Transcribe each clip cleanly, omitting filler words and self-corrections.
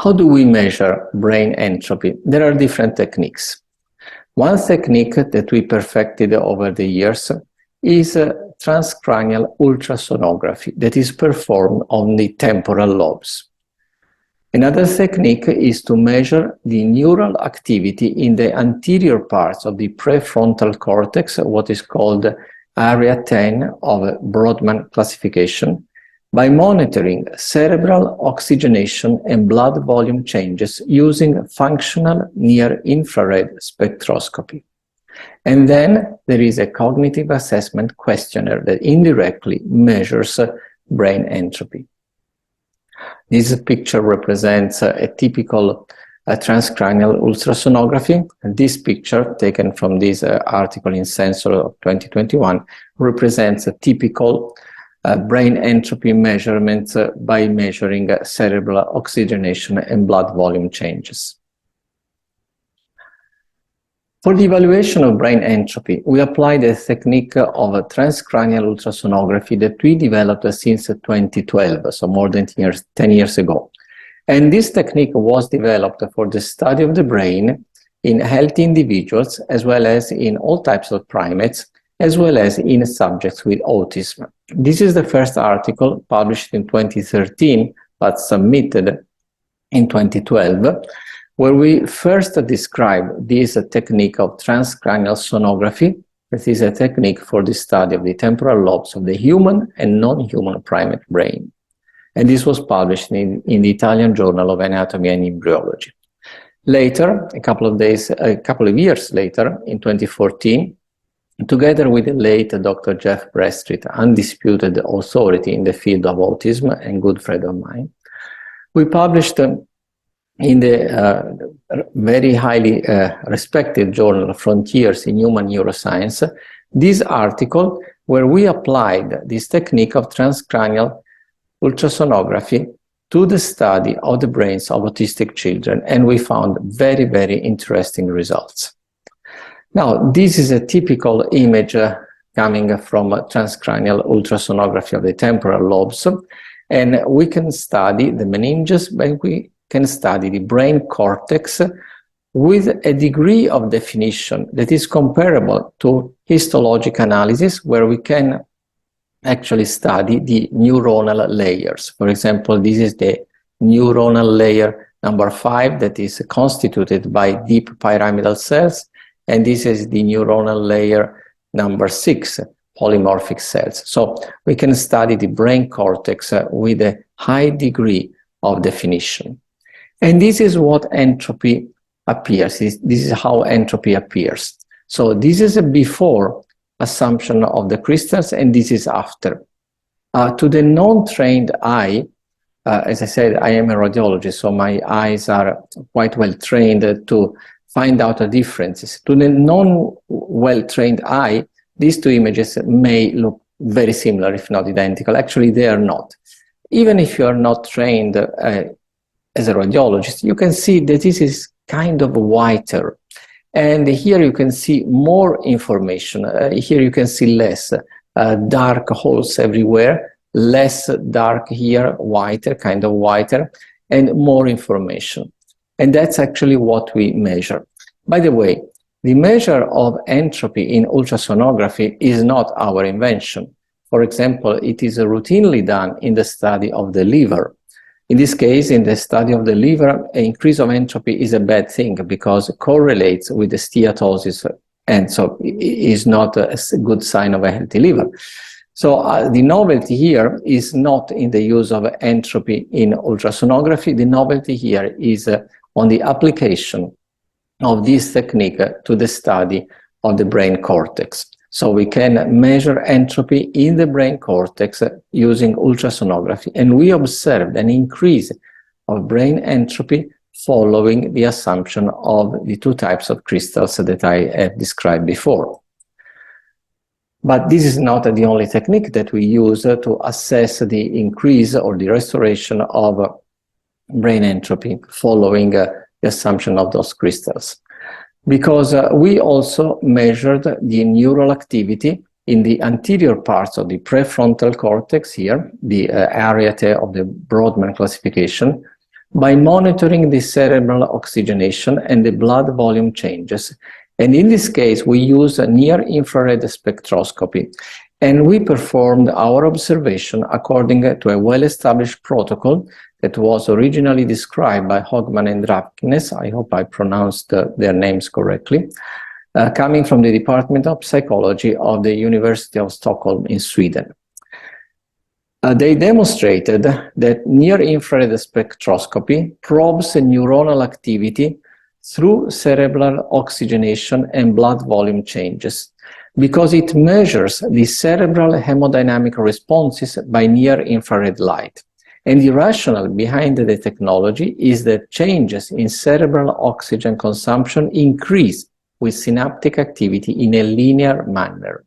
how do we measure brain entropy? There are different techniques. One technique that we perfected over the years is transcranial ultrasonography that is performed on the temporal lobes. Another technique is to measure the neural activity in the anterior parts of the prefrontal cortex, what is called area 10 of Brodmann classification, by monitoring cerebral oxygenation and blood volume changes using functional near-infrared spectroscopy. And then there is a cognitive assessment questionnaire that indirectly measures brain entropy. This picture represents a typical transcranial ultrasonography. And this picture, taken from this article in Sensor of 2021, represents a typical brain entropy measurement by measuring cerebral oxygenation and blood volume changes. For the evaluation of brain entropy, we applied a technique of transcranial ultrasonography that we developed since 2012, so more than 10 years ago. And this technique was developed for the study of the brain in healthy individuals, as well as in all types of primates, as well as in subjects with autism. This is the first article published in 2013, but submitted in 2012, where we first describe this technique of transcranial sonography. This is a technique for the study of the temporal lobes of the human and non-human primate brain. And this was published in the Italian Journal of Anatomy and Embryology. Later, a couple of years later, in 2014, together with the late Dr. Jeff Bradstreet, undisputed authority in the field of autism and good friend of mine, we published in the very highly respected journal Frontiers in Human Neuroscience, this article where we applied this technique of transcranial ultrasonography to the study of the brains of autistic children, and we found very, very interesting results. Now, this is a typical image coming from transcranial ultrasonography of the temporal lobes, and we can study the meninges, but we can study the brain cortex with a degree of definition that is comparable to histologic analysis, where we can actually study the neuronal layers. For example, this is the neuronal layer number 5 that is constituted by deep pyramidal cells, and this is the neuronal layer number 6, polymorphic cells. So we can study the brain cortex with a high degree of definition. And this is what entropy appears. This is how entropy appears. So this is a before assumption of the crystals, and this is after. To the non-trained eye, as I said, I am a radiologist, so my eyes are quite well trained to find out the differences. To the non-well-trained eye, these two images may look very similar, if not identical. Actually, they are not. Even if you are not trained as a radiologist, you can see that this is kind of whiter. And here you can see more information. Here you can see less dark holes everywhere, less dark here, whiter, kind of whiter, and more information. And that's actually what we measure. By the way, the measure of entropy in ultrasonography is not our invention. For example, it is routinely done in the study of the liver. In this case, in the study of the liver, an increase of entropy is a bad thing because it correlates with the steatosis, and so it is not a good sign of a healthy liver. So the novelty here is not in the use of entropy in ultrasonography. The novelty here is on the application of this technique to the study of the brain cortex. So we can measure entropy in the brain cortex using ultrasonography, and we observed an increase of brain entropy following the assumption of the two types of crystals that I have described before. But this is not the only technique that we use to assess the increase or the restoration of brain entropy following the assumption of those crystals. Because we also measured the neural activity in the anterior parts of the prefrontal cortex here, the area of the Brodmann classification, by monitoring the cerebral oxygenation and the blood volume changes. And in this case, we use a near-infrared spectroscopy. And we performed our observation according to a well-established protocol that was originally described by Hogman and Drapkines, I hope I pronounced their names correctly, coming from the Department of Psychology of the University of Stockholm in Sweden. They demonstrated that near-infrared spectroscopy probes neuronal activity through cerebral oxygenation and blood volume changes, because it measures the cerebral hemodynamic responses by near-infrared light. And the rationale behind the technology is that changes in cerebral oxygen consumption increase with synaptic activity in a linear manner.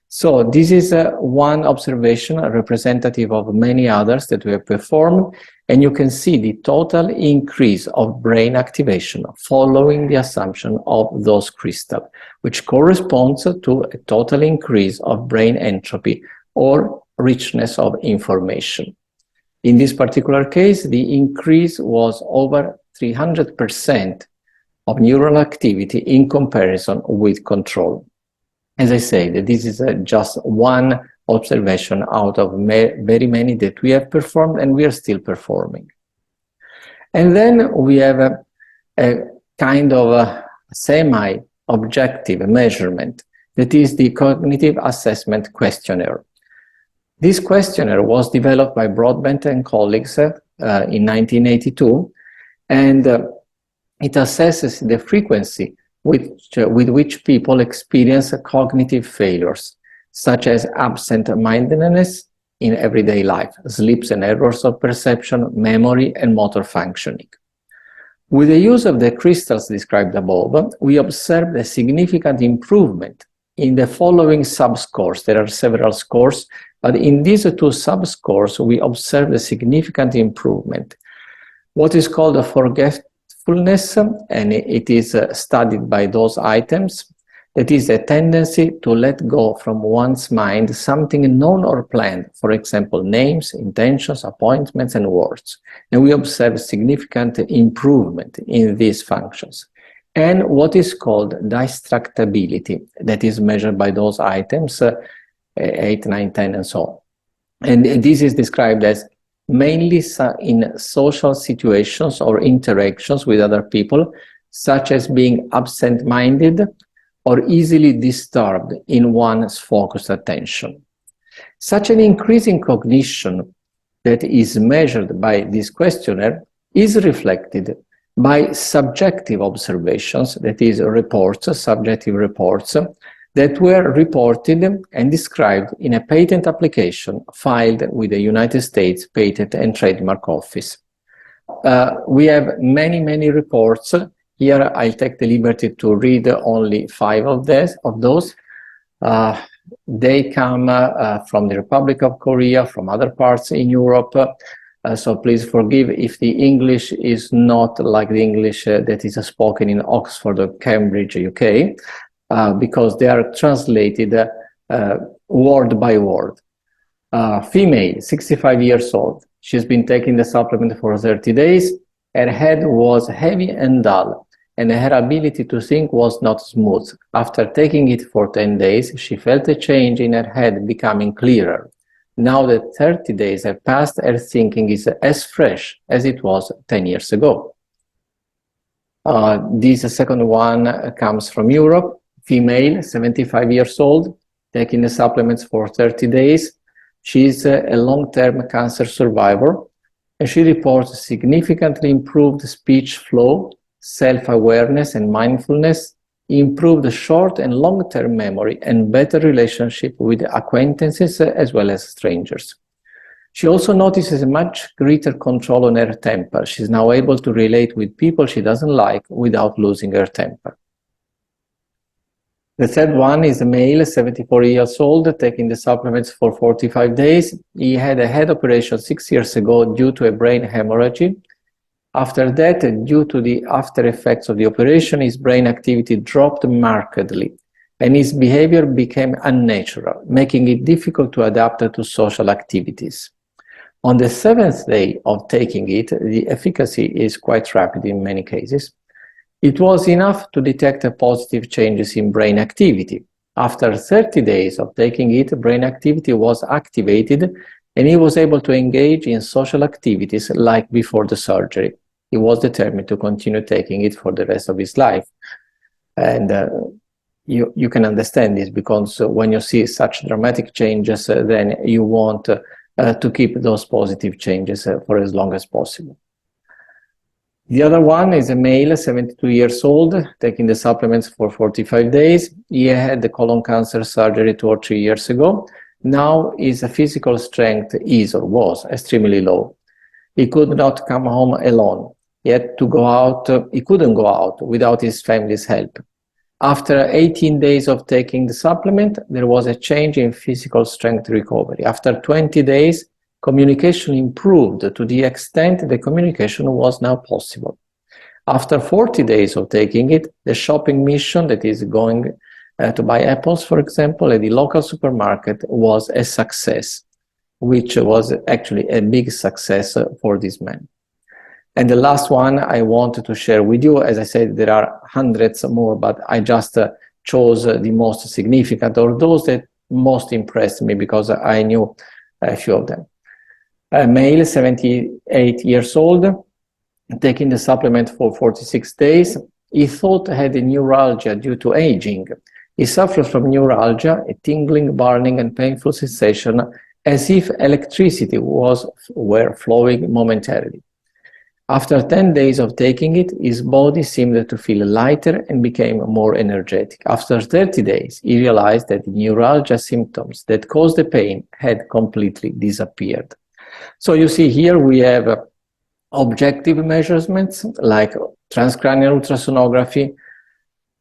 So this is one observation representative of many others that we have performed, and you can see the total increase of brain activation following the assumption of those crystals, which corresponds to a total increase of brain entropy or richness of information. In this particular case, the increase was over 300% of neural activity in comparison with control. As I said, this is just one observation out of very many that we have performed and we are still performing. And then we have a kind of a semi-objective measurement that is the cognitive assessment questionnaire. This questionnaire was developed by Broadbent and colleagues in 1982, and it assesses the frequency with which people experience cognitive failures, such as absent-mindedness in everyday life, slips and errors of perception, memory, and motor functioning. With the use of the crystals described above, we observed a significant improvement in the following subscores. There are several scores, but in these two subscores, we observed a significant improvement. What is called a forgetfulness, and it is studied by those items, that is a tendency to let go from one's mind something known or planned, for example, names, intentions, appointments, and words. And we observe significant improvement in these functions. And what is called distractibility, that is measured by those items, 8, 9, 10, and so on. And this is described as mainly in social situations or interactions with other people, such as being absent-minded or easily disturbed in one's focused attention. Such an increase in cognition that is measured by this questionnaire is reflected by subjective observations, that is reports, subjective reports, that were reported and described in a patent application filed with the United States Patent and Trademark Office. We have many reports. Here I take the liberty to read only 5 of those. They come from the Republic of Korea, from other parts in Europe. So please forgive if the English is not like the English that is spoken in Oxford or Cambridge, UK, because they are translated word by word. Female, 65 years old. She's been taking the supplement for 30 days. Her head was heavy and dull, and her ability to think was not smooth. After taking it for 10 days, she felt a change in her head becoming clearer. Now that 30 days have passed, her thinking is as fresh as it was 10 years ago. This second one comes from Europe. Female, 75 years old, taking the supplements for 30 days. She's a long-term cancer survivor, and she reports significantly improved speech flow, self-awareness and mindfulness, improved short and long-term memory, and better relationship with acquaintances as well as strangers. She also notices a much greater control on her temper. She's now able to relate with people she doesn't like without losing her temper. The third one is a male, 74 years old, taking the supplements for 45 days. He had a head operation 6 years ago due to a brain hemorrhage. After that, due to the after effects of the operation, his brain activity dropped markedly, and his behavior became unnatural, making it difficult to adapt to social activities. On the 7th day of taking it, the efficacy is quite rapid in many cases. It was enough to detect positive changes in brain activity. After 30 days of taking it, brain activity was activated and he was able to engage in social activities like before the surgery. He was determined to continue taking it for the rest of his life. And you can understand this because when you see such dramatic changes, then you want to keep those positive changes for as long as possible. The other one is a male, 72 years old, taking the supplements for 45 days. He had the colon cancer surgery 2 or 3 years ago. Now his physical strength is or was extremely low. He could not come home alone. He had to go out, he couldn't go out without his family's help. After 18 days of taking the supplement, there was a change in physical strength recovery. After 20 days, communication improved to the extent the communication was now possible. After 40 days of taking it, the shopping mission, that is going to buy apples, for example, at the local supermarket was a success, which was actually a big success for this man. And the last one I wanted to share with you, as I said, there are hundreds more, but I just chose the most significant or those that most impressed me because I knew a few of them. A male, 78 years old, taking the supplement for 46 days. He thought he had a neuralgia due to aging. He suffered from neuralgia, a tingling, burning, and painful sensation, as if electricity were flowing momentarily. After 10 days of taking it, his body seemed to feel lighter and became more energetic. After 30 days, he realized that the neuralgia symptoms that caused the pain had completely disappeared. So you see here we have objective measurements like transcranial ultrasonography,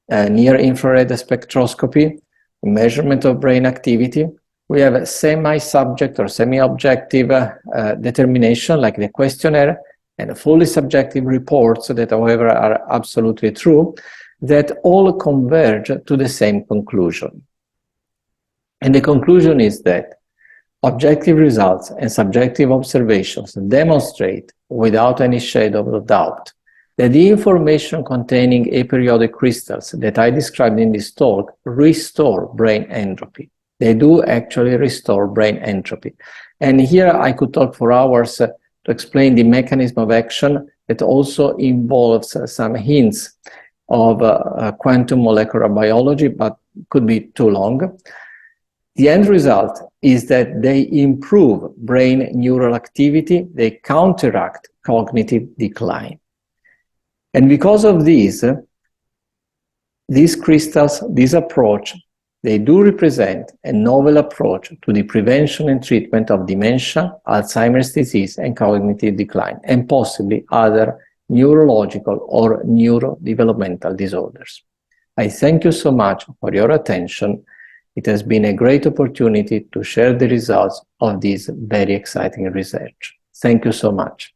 near-infrared spectroscopy, measurement of brain activity. We have a semi-subject or semi-objective determination like the questionnaire, and fully subjective reports that, however, are absolutely true, that all converge to the same conclusion. And the conclusion is that objective results and subjective observations demonstrate, without any shadow of doubt, that the information containing aperiodic crystals that I described in this talk restore brain entropy. They do actually restore brain entropy. And here I could talk for hours to explain the mechanism of action that also involves some hints of quantum molecular biology, but could be too long. The end result is that they improve brain neural activity, they counteract cognitive decline. And because of this, these crystals, this approach, they do represent a novel approach to the prevention and treatment of dementia, Alzheimer's disease, and cognitive decline, and possibly other neurological or neurodevelopmental disorders. I thank you so much for your attention. It has been a great opportunity to share the results of this very exciting research. Thank you so much.